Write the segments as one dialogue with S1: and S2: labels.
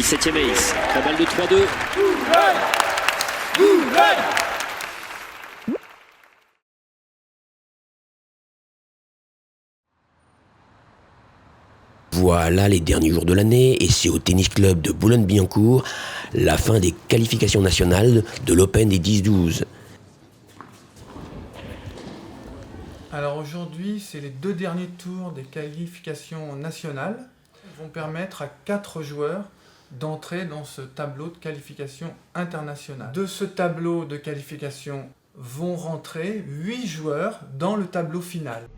S1: 17e ace. Très balle de 3-2.
S2: Voilà les derniers jours de l'année et c'est au tennis club de Boulogne-Billancourt la fin des qualifications nationales de l'Open des 10-12.
S3: Alors aujourd'hui, c'est les 2 derniers tours des qualifications nationales qui vont permettre à 4 joueurs d'entrer dans ce tableau de qualification internationale. De ce tableau de qualification vont rentrer 8 joueurs dans le tableau final.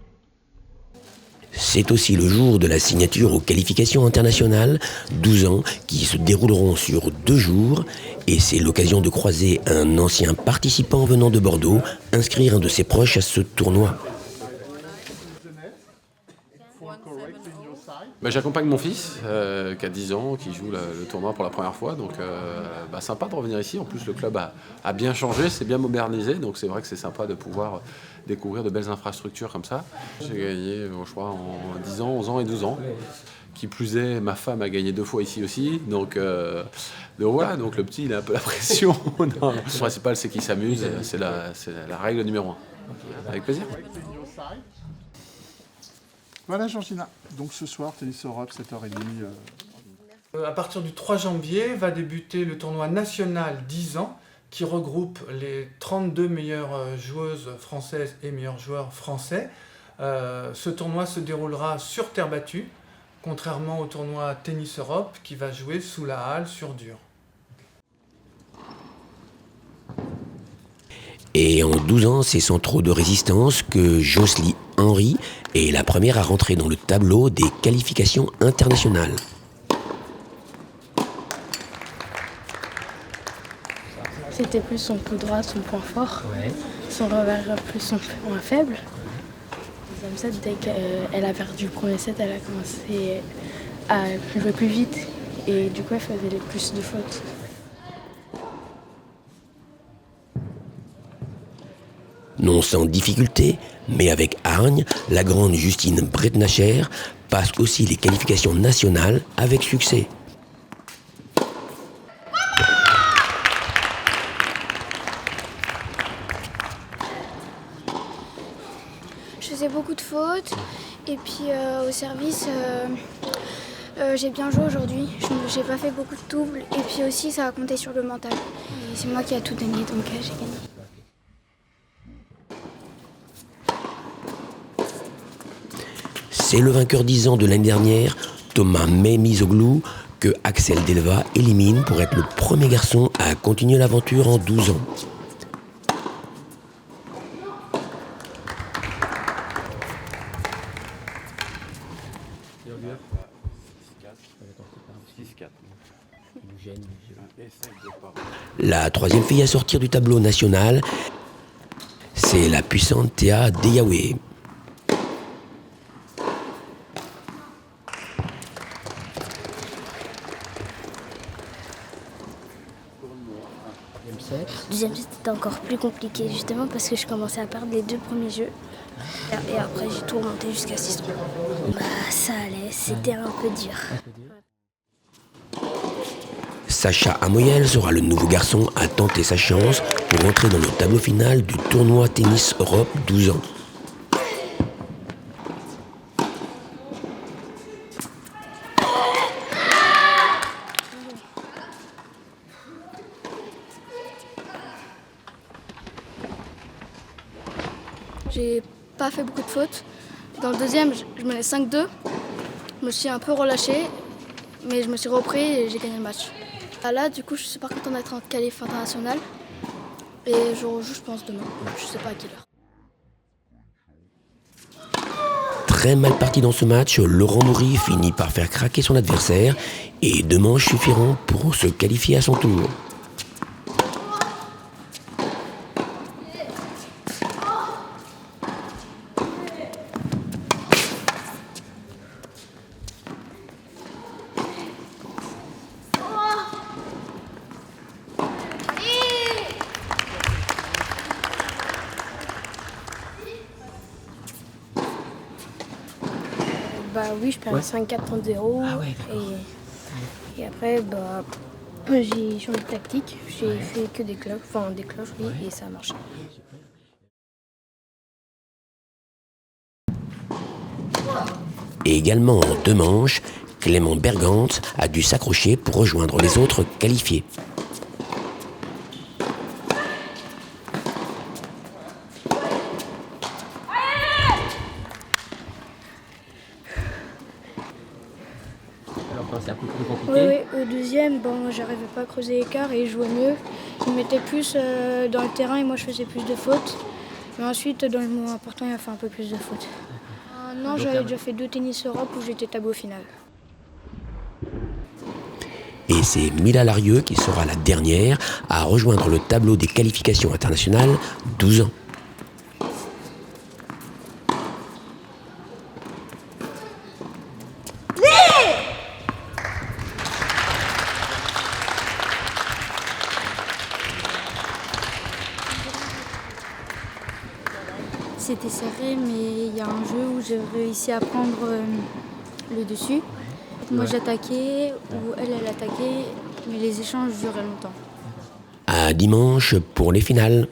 S2: C'est aussi le jour de la signature aux qualifications internationales, 12 ans, qui se dérouleront sur 2 jours, et c'est l'occasion de croiser un ancien participant venant de Bordeaux, inscrire un de ses proches à ce tournoi.
S4: J'accompagne mon fils qui a 10 ans, qui joue le tournoi pour la première fois, donc sympa de revenir ici. En plus le club a bien changé, c'est bien modernisé, donc c'est vrai que c'est sympa de pouvoir découvrir de belles infrastructures comme ça. J'ai gagné, je crois, en 10 ans, 11 ans et 12 ans. Qui plus est, ma femme a gagné 2 fois ici aussi, donc voilà, donc le petit il a un peu la pression. Non, le principal c'est qu'il s'amuse, c'est la règle numéro 1. Avec plaisir.
S5: Voilà Georgina, donc ce soir, Tennis Europe, 7h30.
S3: À partir du 3 janvier va débuter le tournoi national 10 ans qui regroupe les 32 meilleures joueuses françaises et meilleurs joueurs français. Ce tournoi se déroulera sur terre battue, contrairement au tournoi Tennis Europe qui va jouer sous la halle sur dur.
S2: Et en 12 ans, c'est sans trop de résistance que Jocelyne Henry est la première à rentrer dans le tableau des qualifications internationales.
S6: C'était plus son coup droit, son point fort, son revers plus son point faible. Comme ça, dès qu'elle a perdu le premier set, elle a commencé à jouer plus vite et du coup elle faisait les plus de fautes.
S2: Non sans difficulté, mais avec hargne, la grande Justine Bretnacher passe aussi les qualifications nationales avec succès.
S7: Je faisais beaucoup de fautes et puis au service, j'ai bien joué aujourd'hui. J'ai pas fait beaucoup de doubles et puis aussi ça a compté sur le mental. Et c'est moi qui a tout donné donc j'ai gagné.
S2: C'est le vainqueur 10 ans de l'année dernière, Thomas Memizoglou, que Axel Delva élimine pour être le premier garçon à continuer l'aventure en 12 ans. La troisième fille à sortir du tableau national, c'est la puissante Théa Deyawé.
S7: Deuxième set c'était encore plus compliqué justement parce que je commençais à perdre les 2 premiers jeux. Et après j'ai tout remonté jusqu'à 6-3. Ça allait, c'était un peu dur.
S2: Sacha Amoyel sera le nouveau garçon à tenter sa chance pour entrer dans le tableau final du tournoi Tennis Europe 12 ans.
S7: J'ai pas fait beaucoup de fautes. Dans le deuxième, je menais 5-2. Je me suis un peu relâchée, mais je me suis repris et j'ai gagné le match. Là, du coup, je suis pas contente d'être en qualif international. Et je rejoue, je pense, demain. Je sais pas à quelle heure.
S2: Très mal parti dans ce match, Laurent Moury finit par faire craquer son adversaire et 2 manches suffiront pour se qualifier à son tour.
S6: Oui, je perds 5-4 contre 0.
S8: Ah ouais,
S6: et Et après, j'ai changé de tactique. J'ai fait que des cloches, oui, et ça a marché.
S2: Et également en 2 manches, Clément Bergante a dû s'accrocher pour rejoindre les autres qualifiés.
S8: Alors c'est un peu plus compliqué.
S6: Oui, au deuxième, j'arrivais pas à creuser l'écart et je jouais mieux. Il mettait plus dans le terrain et moi je faisais plus de fautes. Mais ensuite, dans le moment important, il a fait un peu plus de fautes. Non, j'avais déjà fait 2 tennis Europe où j'étais tableau final.
S2: Et c'est Mila Larieux qui sera la dernière à rejoindre le tableau des qualifications internationales, 12 ans.
S6: C'était serré, mais il y a un jeu où j'ai réussi à prendre le dessus. Moi j'attaquais, ou elle attaquait, mais les échanges duraient longtemps.
S2: À dimanche pour les finales.